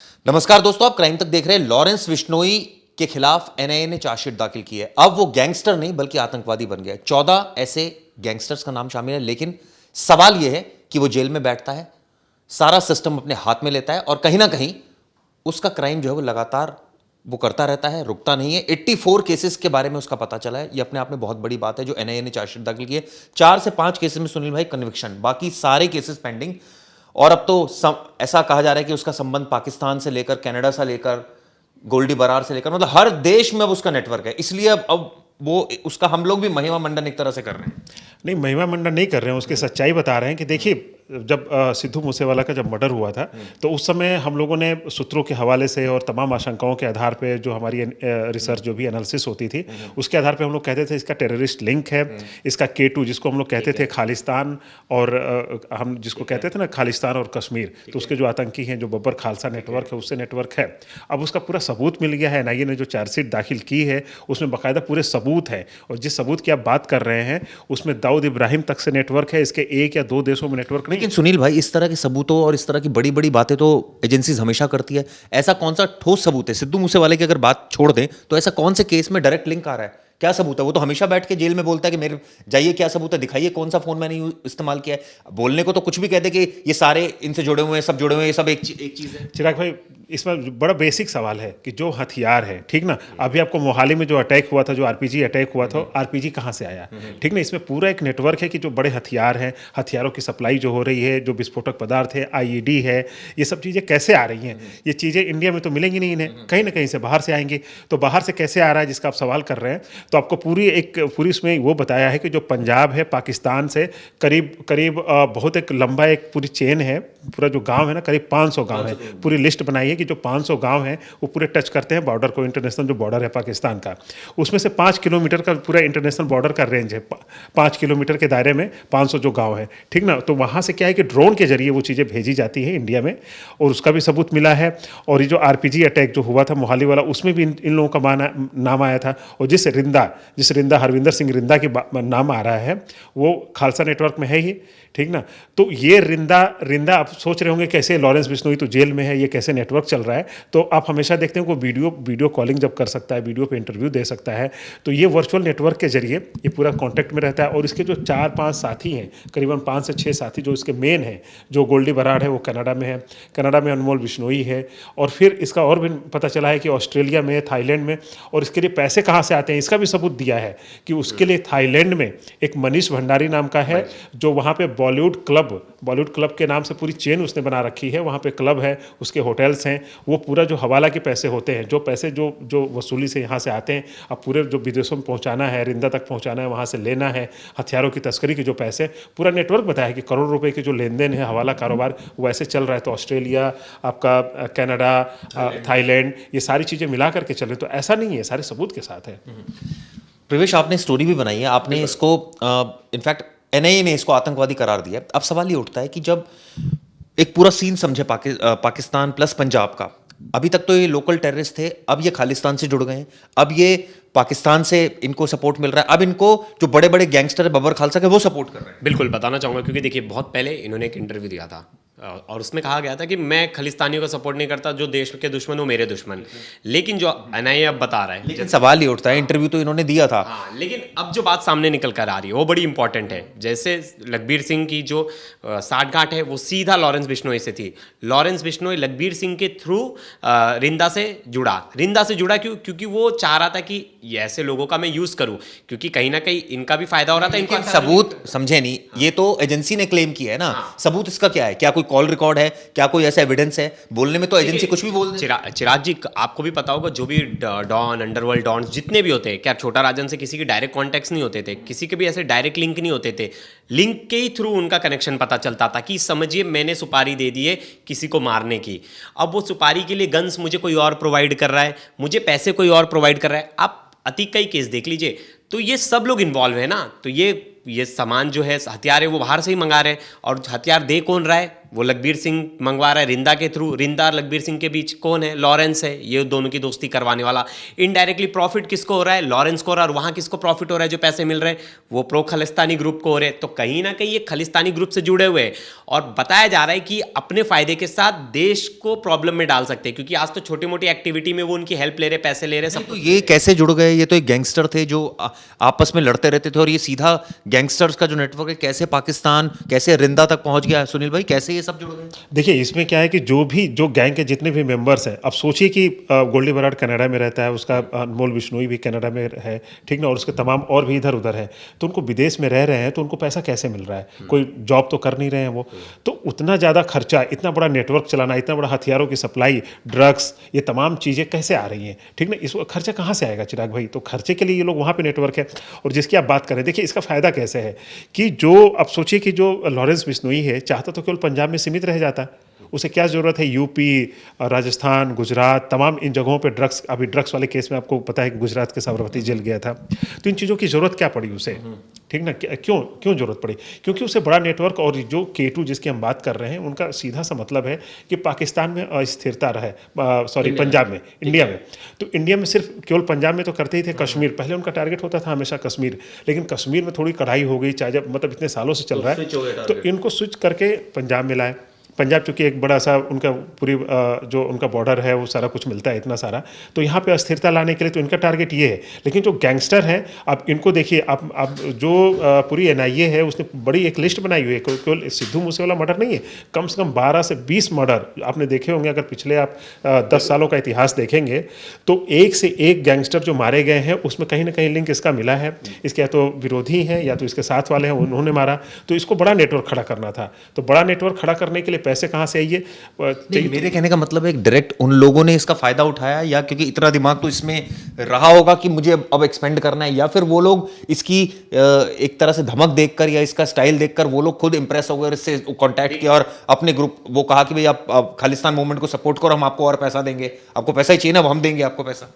नमस्कार दोस्तों, आप क्राइम तक देख रहे हैं। लॉरेंस बिश्नोई के खिलाफ एनआईए ने चार्जशीट दाखिल की है। अब वो गैंगस्टर नहीं बल्कि आतंकवादी बन गया। 14 ऐसे गैंगस्टर्स का नाम शामिल है, लेकिन सवाल यह है कि वो जेल में बैठता है, सारा सिस्टम अपने हाथ में लेता है और कहीं ना कहीं उसका क्राइम जो है वो लगातार वो करता रहता है, रुकता नहीं है। 84 केसेस के बारे में उसका पता चला है। ये अपने आप में बहुत बड़ी बात है जो एनआईए ने चार्जशीट दाखिल की है। 4 से 5 केसेस में सुनील भाई कन्विक्शन, बाकी सारे केसेस पेंडिंग। और अब तो ऐसा कहा जा रहा है कि उसका संबंध पाकिस्तान से लेकर कनाडा से लेकर गोल्डी बरार से लेकर मतलब हर देश में अब उसका नेटवर्क है। इसलिए अब वो उसका हम लोग भी महिमा मंडन एक तरह से कर रहे हैं। नहीं, महिमा मंडन नहीं कर रहे हैं, उसकी सच्चाई बता रहे हैं कि देखिए जब सिद्धू मूसेवाला का जब मर्डर हुआ था तो उस समय हम लोगों ने सूत्रों के हवाले से और तमाम आशंकाओं के आधार पे जो हमारी रिसर्च जो भी एनालिसिस होती थी उसके आधार पे हम लोग कहते थे इसका टेररिस्ट लिंक है, इसका K2 जिसको हम लोग कहते थे खालिस्तान और हम जिसको कहते थे ना खालिस्तान और कश्मीर, तो उसके जो आतंकी हैं जो बब्बर खालसा नेटवर्क है उससे नेटवर्क है। अब उसका पूरा सबूत मिल गया है। एनआईए ने जो चार्जशीट दाखिल की है उसमें बाकायदा पूरे सबूत है और जिस सबूत की आप बात कर रहे हैं उसमें दाऊद इब्राहिम तक से नेटवर्क है, इसके 1 या 2 देशों में नेटवर्क नहीं। लेकिन सुनील भाई, इस तरह के सबूतों और इस तरह की बड़ी बड़ी बातें तो एजेंसीज हमेशा करती है। ऐसा कौन सा ठोस सबूत है? सिद्धू मूसेवाले की अगर बात छोड़ दें तो ऐसा कौन से केस में डायरेक्ट लिंक आ रहा है? क्या सबूत है? वो तो हमेशा बैठ के जेल में बोलता है कि मेरे जाइए, क्या सबूत है दिखाइए, कौन सा फोन मैंने इस्तेमाल किया है। बोलने को तो कुछ भी कहते कि ये सारे इनसे जुड़े हुए हैं, सब जुड़े हुए हैं, ये सब एक चीज है। चिराग भाई, इसमें बड़ा बेसिक सवाल है कि जो हथियार है, ठीक ना, अभी आपको मोहाली में जो अटैक हुआ था, जो आरपीजी अटैक हुआ था, आरपीजी कहाँ से आया, ठीक ना, इसमें पूरा एक नेटवर्क है कि जो बड़े हथियार हैं, हथियारों की सप्लाई जो हो रही है, जो विस्फोटक पदार्थ है, आईईडी है, ये सब चीज़ें कैसे आ रही हैं। ये चीज़ें इंडिया में तो मिलेंगी नहीं, इन्हें कहीं ना कहीं से बाहर से आएंगी। तो बाहर से कैसे आ रहा है जिसका आप सवाल कर रहे हैं, तो आपको पूरी इसमें वो बताया है कि जो पंजाब है पाकिस्तान से करीब करीब बहुत एक लंबा एक पूरी चेन है, पूरा जो गांव है ना करीब 500 गांव है। पूरी लिस्ट बनाई है कि जो 500 गांव हैं वो पूरे टच करते हैं बॉर्डर को, इंटरनेशनल जो बॉर्डर है पाकिस्तान का। उसमें से 5 किलोमीटर का पूरा इंटरनेशनल बॉर्डर का रेंज है। 5 किलोमीटर के दायरे में 500 जो गांव है, ठीक ना। तो वहाँ से क्या है कि ड्रोन के जरिए वो चीज़ें भेजी जाती हैं इंडिया में और उसका भी सबूत मिला है। और ये जो आरपीजी अटैक जो हुआ था मोहाली वाला, उसमें भी इन लोगों का नाम आया था। और जिस रिंदा हरविंदर सिंह रिंदा की नाम आ रहा है वो खालसा नेटवर्क में है ही, ठीक ना। तो ये रिंदा आप सोच रहे होंगे कैसे लॉरेंस बिश्नोई तो जेल में है, ये कैसे नेटवर्क चल रहा है। तो आप हमेशा देखते हैं को वीडियो कॉलिंग जब कर सकता है, वीडियो पे इंटरव्यू दे सकता है, तो ये वर्चुअल नेटवर्क के जरिए ये पूरा कांटेक्ट में रहता है। और इसके जो 4-5 साथी हैं, करीबन 5 से 6 साथी जो इसके मेन हैं, जो गोल्डी बराड़ है वो कनाडा में है, कनाडा में अनमोल बिश्नोई है। और फिर इसका और भी पता चला है कि ऑस्ट्रेलिया में, थाईलैंड में। और इसके लिए पैसे कहाँ से आते हैं इसका भी सबूत दिया है कि उसके लिए थाईलैंड में एक मनीष भंडारी नाम का है जो वहाँ पे बॉलीवुड क्लब के नाम से पूरी चेन उसने बना रखी है। वहाँ पे क्लब है, उसके होटल्स हैं, वो पूरा जो हवाला के पैसे होते हैं, जो पैसे जो वसूली से यहाँ से आते हैं, अब पूरे जो विदेशों में पहुँचाना है, रिंदा तक पहुँचाना है, वहाँ से लेना है, हथियारों की तस्करी के जो पैसे, पूरा नेटवर्क बताया है कि करोड़ रुपए के जो लेन देन है, हवाला कारोबार वो ऐसे चल रहा है। तो ऑस्ट्रेलिया, आपका कनाडा, थाईलैंड, ये सारी चीज़ें मिला करके चल रही। तो ऐसा नहीं है, सारे सबूत के साथ है। प्रवेश, आपने स्टोरी भी बनाई है, आपने इसको इनफैक्ट एनआईए ने इसको आतंकवादी करार दिया। अब सवाल ये उठता है कि जब एक पूरा सीन समझे पाकिस्तान प्लस पंजाब का, अभी तक तो ये लोकल टेररिस्ट थे, अब ये खालिस्तान से जुड़ गए हैं, अब ये पाकिस्तान से इनको सपोर्ट मिल रहा है, अब इनको जो बड़े बड़े गैंगस्टर है बब्बर खालसा के वो सपोर्ट कर रहे हैं। बिल्कुल बताना चाहूँगा, क्योंकि देखिए बहुत पहले इन्होंने एक इंटरव्यू दिया था और उसमें कहा गया था कि मैं खालिस्तानियों का सपोर्ट नहीं करता, जो देश के दुश्मन वो मेरे दुश्मन। लेकिन जो एनआईए अब बता रहा है, लेकिन सवाल ये उठता है, इंटरव्यू तो इन्होंने दिया था, हाँ, लेकिन अब जो बात सामने निकल कर आ रही है वो बड़ी इंपॉर्टेंट है। जैसे लखबीर सिंह की जो साठगांठ है वो सीधा लॉरेंस बिश्नोई से थी। लॉरेंस बिश्नोई लखबीर सिंह के थ्रू रिंदा से जुड़ा क्योंकि वो चाह रहा था कि ऐसे लोगों का मैं यूज करूं, क्योंकि कहीं ना कहीं इनका भी फायदा हो रहा था। इनका सबूत समझे नहीं, ये तो एजेंसी ने क्लेम किया है ना। सबूत इसका क्या है? क्या कोई कॉल रिकॉर्ड है? क्या कोई ऐसा एविडेंस है? बोलने में तो एजेंसी कुछ भी बोल दे। चिराग जी, आपको भी पता होगा जो भी डॉन, अंडरवर्ल्ड डॉन जितने भी होते हैं, क्या छोटा राजन से किसी के डायरेक्ट कॉन्टेक्ट्स नहीं होते थे, किसी के भी ऐसे डायरेक्ट लिंक नहीं होते थे। लिंक के ही थ्रू उनका कनेक्शन पता चलता था कि समझिए मैंने सुपारी दे दी है किसी को मारने की, अब वो सुपारी के लिए गन्स मुझे कोई और प्रोवाइड कर रहा है, मुझे पैसे कोई और प्रोवाइड कर रहा है। आप अतीक का ही केस देख लीजिए, तो ये सब लोग इन्वॉल्व है ना। तो ये सामान जो है, हथियार है, वो बाहर से ही मंगा रहे हैं। और हथियार दे कौन रहा है? वो लखबीर सिंह मंगवा रहा है रिंदा के थ्रू, रिंदा और लखबीर सिंह के बीच कौन है? लॉरेंस है, ये दोनों की दोस्ती करवाने वाला। इनडायरेक्टली प्रॉफिट किसको हो रहा है? लॉरेंस को हो रहा है। और वहाँ किसको प्रॉफिट हो रहा है जो पैसे मिल रहे हैं? वो प्रो खालिस्तानी ग्रुप को हो रहे हैं। तो कहीं ना कहीं ये खालिस्तानी ग्रुप से जुड़े हुए हैं और बताया जा रहा है कि अपने फायदे के साथ देश को प्रॉब्लम में डाल सकते हैं, क्योंकि आज तो छोटी मोटी एक्टिविटी में वो उनकी हेल्प ले रहे, पैसे ले रहे, सब तो ये कैसे जुड़ गए? ये तो एक गैंगस्टर थे जो आपस में लड़ते रहते थे, और ये सीधा गैंगस्टर्स का जो नेटवर्क है कैसे पाकिस्तान, कैसे रिंदा तक पहुंच गया? सुनील भाई, कैसे ये सब जुड़ गए? देखिए, इसमें क्या है कि जो गैंग के जितने भी मेंबर्स हैं, अब सोचिए कि गोल्डी बराड़ कनाडा में रहता है, उसका अनमोल बिश्नोई भी कनाडा में है, ठीक ना, और उसके तमाम और भी इधर उधर है। तो उनको विदेश में रह रहे हैं तो उनको पैसा कैसे मिल रहा है? कोई जॉब तो कर नहीं रहे हैं वो, तो उतना ज़्यादा खर्चा, इतना बड़ा नेटवर्क चलाना, इतना बड़ा हथियारों की सप्लाई, ड्रग्स, ये तमाम चीज़ें कैसे आ रही हैं? ठीक ना, इस खर्चा कहाँ से आएगा चिराग भाई? तो खर्चे के लिए ये लोग वहाँ पे नेटवर्क है। और जिसकी आप बात करें, देखिए इसका फ़ायदा कैसे है कि जो अब सोचिए कि जो लॉरेंस बिश्नोई है, चाहता तो केवल पंजाब में सीमित रह जाता, उसे क्या ज़रूरत है यूपी, राजस्थान, गुजरात, तमाम इन जगहों पे ड्रग्स, अभी ड्रग्स वाले केस में आपको पता है कि गुजरात के साबरमती जेल गया था। तो इन चीज़ों की ज़रूरत क्या पड़ी उसे? ठीक ना, क्यों ज़रूरत पड़ी? क्योंकि उसे बड़ा नेटवर्क, और जो K2 जिसकी हम बात कर रहे हैं, उनका सीधा सा मतलब है कि पाकिस्तान में अस्थिरता रहे, सॉरी पंजाब में, इंडिया में। तो इंडिया में सिर्फ केवल पंजाब में तो करते ही थे, कश्मीर पहले उनका टारगेट होता था हमेशा कश्मीर, लेकिन कश्मीर में थोड़ी कढ़ाई हो गई, चाहे जब मतलब इतने सालों से चल रहा है, तो इनको स्विच करके पंजाब में लाए। पंजाब चूँकि एक बड़ा सा उनका पूरी जो उनका बॉर्डर है वो सारा कुछ मिलता है इतना सारा, तो यहाँ पे अस्थिरता लाने के लिए तो इनका टारगेट ये है। लेकिन जो गैंगस्टर हैं, आप इनको देखिए, आप जो पूरी NIA है उसने बड़ी एक लिस्ट बनाई हुई है, केवल सिद्धू मूसेवाला मर्डर नहीं है, कम से कम 12 से 20 मर्डर आपने देखे होंगे। अगर पिछले आप 10 सालों का इतिहास देखेंगे तो एक से एक गैंगस्टर जो मारे गए हैं उसमें कहीं ना कहीं लिंक इसका मिला है। इसके या तो विरोधी हैं या तो इसके साथ वाले हैं, उन्होंने मारा। तो इसको बड़ा नेटवर्क खड़ा करना था, तो बड़ा नेटवर्क खड़ा करने के लिए पैसे कहाँ से आइए? मेरे कहने का मतलब है डायरेक्ट उन लोगों ने इसका फायदा उठाया, या क्योंकि इतना दिमाग तो इसमें रहा होगा कि मुझे अब एक्सपेंड करना है, या फिर वो लोग इसकी एक तरह से धमक देखकर या इसका स्टाइल देखकर वो लोग खुद इंप्रेस हो गए, इससे कांटेक्ट किया और अपने ग्रुप वो कहा कि भाई आप खालिस्तान मूवमेंट को सपोर्ट करो, हम आपको और पैसा देंगे, आपको पैसा ही चाहिए ना, हम देंगे आपको पैसा।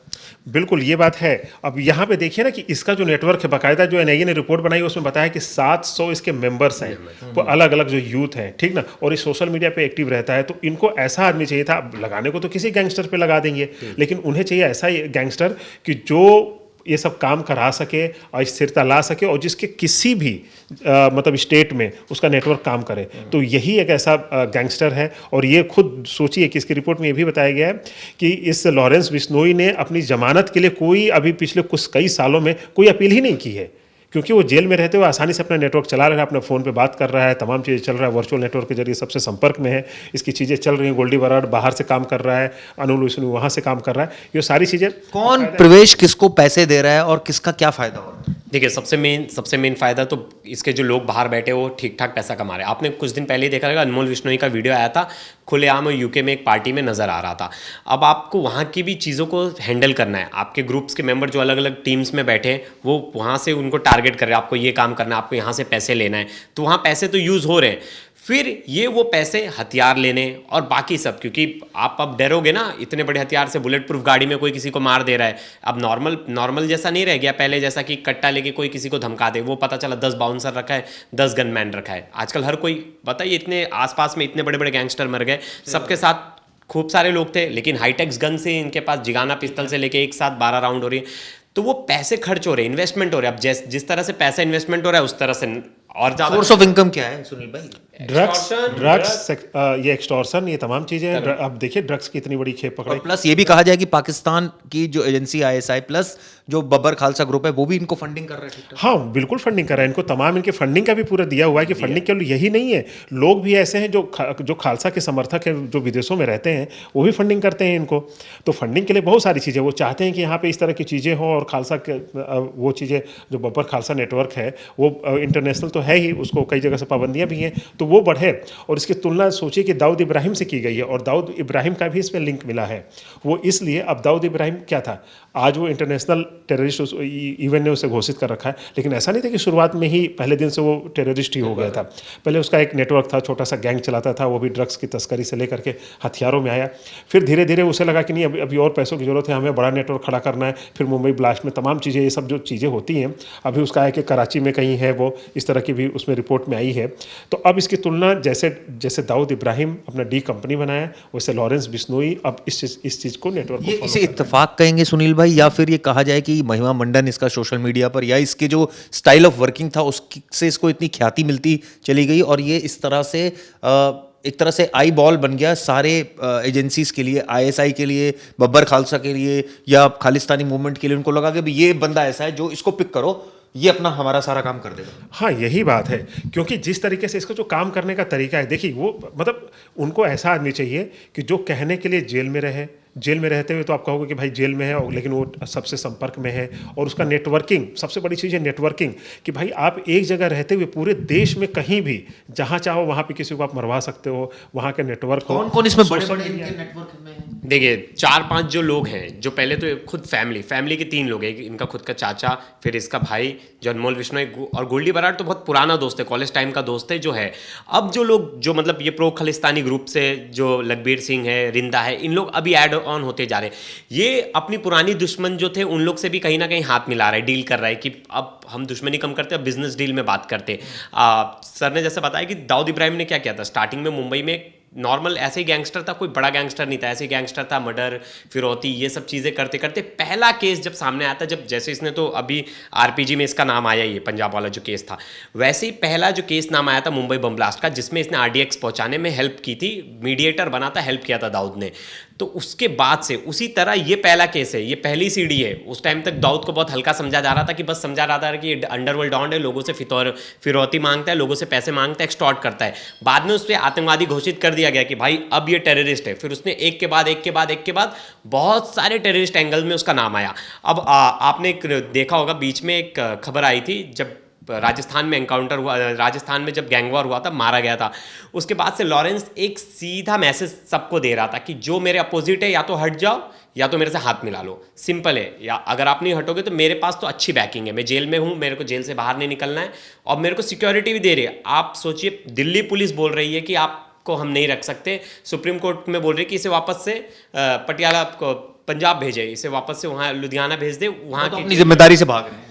बिल्कुल ये बात है। अब यहाँ पे देखिए ना कि इसका जो नेटवर्क है, बाकायदा जो NIA ने रिपोर्ट बनाई उसमें बताया कि 700 इसके मेंबर्स हैं, वो अलग अलग जो यूथ हैं, ठीक ना, और इस सोशल मीडिया पे एक्टिव रहता है। तो इनको ऐसा आदमी चाहिए था, अब लगाने को तो किसी गैंगस्टर पे लगा देंगे, लेकिन उन्हें चाहिए ऐसा गैंगस्टर कि जो ये सब काम करा सके और स्थिरता ला सके, और जिसके किसी भी मतलब स्टेट में उसका नेटवर्क काम करे। तो यही एक ऐसा गैंगस्टर है। और ये खुद सोचिए कि इसकी रिपोर्ट में ये भी बताया गया है कि इस लॉरेंस बिश्नोई ने अपनी जमानत के लिए कोई अभी पिछले कई सालों में कोई अपील ही नहीं की है, क्योंकि वो जेल में रहते हुए आसानी से अपना नेटवर्क चला रहा है, अपने फ़ोन पे बात कर रहा है, तमाम चीज़ें चल रहा है, वर्चुअल नेटवर्क के जरिए सबसे संपर्क में है, इसकी चीज़ें चल रही हैं। गोल्डी बराड़ बाहर से काम कर रहा है, अनूल बिश्नोई वहाँ से काम कर रहा है, ये सारी चीज़ें। कौन प्रवेश किसको पैसे दे रहा है और किसका क्या फायदा हो रहा है? देखिए, सबसे मेन फायदा तो इसके जो लोग बाहर बैठे वो ठीक ठाक पैसा कमा रहे हैं। आपने कुछ दिन पहले ही देखा होगा, अनमोल बिश्नोई का वीडियो आया था, खुलेआम UK में एक पार्टी में नजर आ रहा था। अब आपको वहाँ की भी चीज़ों को हैंडल करना है। आपके ग्रुप्स के मेंबर जो अलग अलग टीम्स में बैठे हैं, वो वहाँ से उनको टारगेट कर रहे हैं, आपको ये काम करना है, आपको यहाँ से पैसे लेना है। तो वहाँ पैसे तो यूज़ हो रहे हैं, फिर ये वो पैसे हथियार लेने और बाकी सब, क्योंकि आप अब डरोगे ना, इतने बड़े हथियार से, बुलेट प्रूफ गाड़ी में कोई किसी को मार दे रहा है। अब नॉर्मल जैसा नहीं रह गया पहले जैसा कि कट्टा लेके कोई किसी को धमका दे, वो पता चला 10 बाउंसर रखा है, 10 गनमैन रखा है। आजकल हर कोई, बताइए, इतने आसपास में इतने बड़े बड़े गैंगस्टर मर गए, सबके साथ खूब सारे लोग थे, लेकिन हाईटेक्स गन से इनके पास जिगाना पिस्तल से लेके एक साथ 12 राउंड हो रही है। तो वो पैसे खर्च हो रहे हैं, इन्वेस्टमेंट हो रहे हैं। अब जिस तरह से पैसा इन्वेस्टमेंट हो रहा है उस तरह से और ज्यादा सोर्स ऑफ इनकम क्या है सुनील भाई? ड्रग्स, ये एक्सटॉर्शन, ये तमाम चीज़ें। अब देखिए ड्रग्स की इतनी बड़ी खेप पकड़ाई। प्लस ये भी कहा जाए कि पाकिस्तान की जो एजेंसी ISI प्लस जो बब्बर खालसा ग्रुप है वो भी इनको फंडिंग कर रहा है। ठीक-ठाक। हाँ, बिल्कुल फंडिंग कर रहा है इनको, तमाम इनके फंडिंग का भी पूरा दिया हुआ है कि फंडिंग केवल यही नहीं है, लोग भी ऐसे हैं जो खालसा के समर्थक हैं, जो विदेशों में रहते हैं, वो भी फंडिंग करते हैं इनको। तो फंडिंग के लिए बहुत सारी चीज़ें, वो चाहते हैं कि यहाँ पे इस तरह की चीज़ें हों, और खालसा के वो चीज़ें, जो बब्बर खालसा नेटवर्क है वो इंटरनेशनल तो है ही, उसको कई जगह से पाबंदियाँ भी हैं, तो वो बढ़े। और इसकी तुलना सोचिए कि दाऊद इब्राहिम से की गई है, और दाऊद इब्राहिम का भी इसमें लिंक मिला है। वो इसलिए, अब दाऊद इब्राहिम क्या था, आज वो इंटरनेशनल टेररिस्ट इवन ने उसे घोषित कर रखा है, लेकिन ऐसा नहीं था कि शुरुआत में ही पहले दिन से वो टेररिस्ट ही हो गया था। पहले उसका एक नेटवर्क था, छोटा सा गैंग चलाता था, वो भी ड्रग्स की तस्करी से लेकर के हथियारों में आया। फिर धीरे धीरे उसे लगा कि नहीं, अभी और पैसों की जरूरत है, हमें बड़ा नेटवर्क खड़ा करना है। फिर मुंबई ब्लास्ट में तमाम चीज़ें, ये सब जो चीज़ें होती हैं, अभी उसका है कि कराची में कहीं है वो इस तरह की की भी उसमें रिपोर्ट में आई है। तो अब इसकी तुलना जैसे जैसे दाऊद इब्राहिम अपना डी कंपनी बनाया, वैसे लॉरेंस बिश्नोई अब इस चीज़ को नेटवर्क ये को इसे follow करता है। इत्तेफाक कहेंगे सुनील भाई, या फिर ये कहा जाए कि महिमा मंडन इसका सोशल मीडिया पर या इसके जो स्टाइल ऑफ वर्किंग था उससे इसको इतनी ख्याति मिलती चली गई और ये इस तरह से एक तरह से आई बॉल बन गया सारे एजेंसीज के लिए, आईएसआई के लिए, बब्बर खालसा के लिए या खालिस्तानी मूवमेंट के लिए। उनको लगा कि भाई ये बंदा ऐसा है जो इसको पिक करो, ये अपना हमारा सारा काम कर देगा। हाँ, यही बात है, क्योंकि जिस तरीके से इसका जो काम करने का तरीका है, देखिए वो मतलब उनको ऐसा आदमी चाहिए कि जो कहने के लिए जेल में रहे, जेल में रहते हुए तो आप कहोगे कि भाई जेल में है लेकिन वो सबसे संपर्क में है, और उसका नेटवर्किंग, सबसे बड़ी चीज़ है नेटवर्किंग, कि भाई आप एक जगह रहते हुए पूरे देश में कहीं भी जहाँ चाहो वहाँ पे किसी को आप मरवा सकते हो, वहाँ के नेटवर्क हो। कौन कौन इसमें बड़े बड़े इनके नेटवर्क में हैं? देखिए 4-5 जो लोग हैं, जो पहले तो खुद फैमिली के 3 लोग हैं, इनका खुद का चाचा, फिर इसका भाई जो अनमोल बिश्नोई, और गोल्डी बराड़ तो बहुत पुराना दोस्त है, कॉलेज टाइम का दोस्त है जो है। अब जो लोग जो मतलब ये प्रो खालिस्तानी ग्रुप से जो लखबीर सिंह है, रिंदा है, इन लोग अभी ऐड ऑन होते जा रहे हैं। ये अपनी पुरानी दुश्मन जो थे उन लोग से भी कहीं ना कहीं हाथ मिला रहा है, डील कर रहा है कि अब हम दुश्मनी कम करते, अब बिजनेस डील में बात करते। सर ने जैसे बताया कि दाऊद इब्राहिम ने क्या किया था, स्टार्टिंग में मुंबई में नॉर्मल ऐसे ही गैंगस्टर था, कोई बड़ा गैंगस्टर नहीं था, ऐसे ही गैंगस्टर था, मर्डर, फिरौती, ये सब चीज़ें करते करते पहला केस जब सामने आया था, जब जैसे इसने तो अभी आरपीजी में इसका नाम आया ही है, पंजाब वाला जो केस था, वैसे ही पहला जो केस नाम आया था मुंबई बम ब्लास्ट का, जिसमें इसने आरडीएक्स पहुंचाने में हेल्प की थी, मीडिएटर बना था, हेल्प किया था दाऊद ने। तो उसके बाद से उसी तरह ये पहला केस है, ये पहली सीढ़ी है। उस टाइम तक दाऊद को बहुत हल्का समझा जा रहा था कि बस समझा रहा था कि अंडरवर्ल्ड डॉन है, लोगों से फिरौती मांगता है, लोगों से पैसे मांगता है, एक्सटॉर्ट करता है। बाद में उस पर आतंकवादी घोषित कर दिया गया कि भाई अब ये टेररिस्ट है। फिर उसने एक के बाद बहुत सारे टेररिस्ट एंगल में उसका नाम आया। अब आपने देखा होगा बीच में एक खबर आई थी, जब राजस्थान में एनकाउंटर हुआ, राजस्थान में जब गैंगवॉर हुआ था, मारा गया था, उसके बाद से लॉरेंस एक सीधा मैसेज सबको दे रहा था कि जो मेरे अपोजिट है या तो हट जाओ या तो मेरे से हाथ मिला लो, सिंपल है, या अगर आप नहीं हटोगे तो मेरे पास तो अच्छी बैकिंग है, मैं जेल में हूँ, मेरे को जेल से बाहर नहीं निकलना है, और मेरे को सिक्योरिटी भी दे रही है। आप सोचिए, दिल्ली पुलिस बोल रही है कि आपको हम नहीं रख सकते, सुप्रीम कोर्ट में बोल रही है कि इसे वापस से पटियाला पंजाब भेजे, इसे वापस से वहाँ लुधियाना भेज दे, वहाँ तो की अपनी जिम्मेदारी से भाग रहे हैं।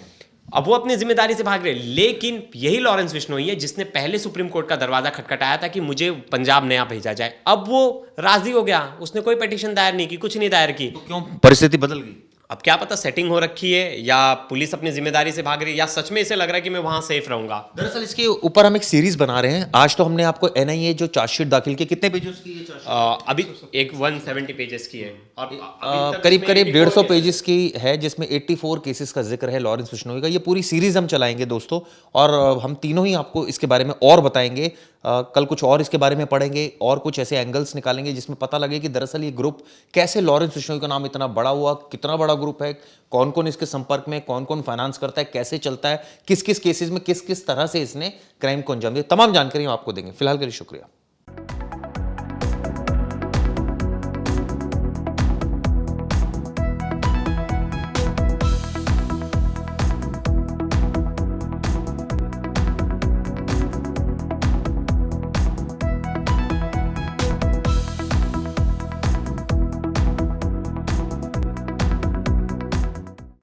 अब वो अपनी जिम्मेदारी से भाग रहे। लेकिन यही लॉरेंस बिश्नोई है जिसने पहले सुप्रीम कोर्ट का दरवाजा खटखटाया था कि मुझे पंजाब नया भेजा जाए। अब वो राजी हो गया, उसने कोई पिटीशन दायर नहीं की, कुछ नहीं दायर की। तो क्यों परिस्थिति बदल गई? अब क्या पता सेटिंग हो रखी है, या पुलिस अपनी जिम्मेदारी से भाग रही है, या सच में इसे लग रहा है कि मैं वहां सेफ रहूंगा। दरअसल इसके ऊपर हम एक सीरीज बना रहे हैं। आज तो हमने आपको एनआईए जो चार्जशीट दाखिल की, कितने पेजेस की है? अभी एक 170 पेजेस की है, और करीब करीब 150 पेजेस की है, जिसमें 84 केसेस का जिक्र है लॉरेंस बिश्नोई का। ये पूरी सीरीज हम चलाएंगे दोस्तों, और हम तीनों ही आपको इसके बारे में और बताएंगे। कल कुछ और इसके बारे में पढ़ेंगे और कुछ ऐसे एंगल्स निकालेंगे जिसमें पता लगे कि दरअसल ये ग्रुप कैसे, लॉरेंस बिश्नोई का नाम इतना बड़ा हुआ, कितना बड़ा ग्रुप है, कौन कौन इसके संपर्क में, कौन कौन फाइनेंस करता है, कैसे चलता है, किस किस केसेस में किस किस तरह से इसने क्राइम को अंजाम दिया। तमाम जानकारी हम आपको देंगे। फिलहाल के लिए शुक्रिया।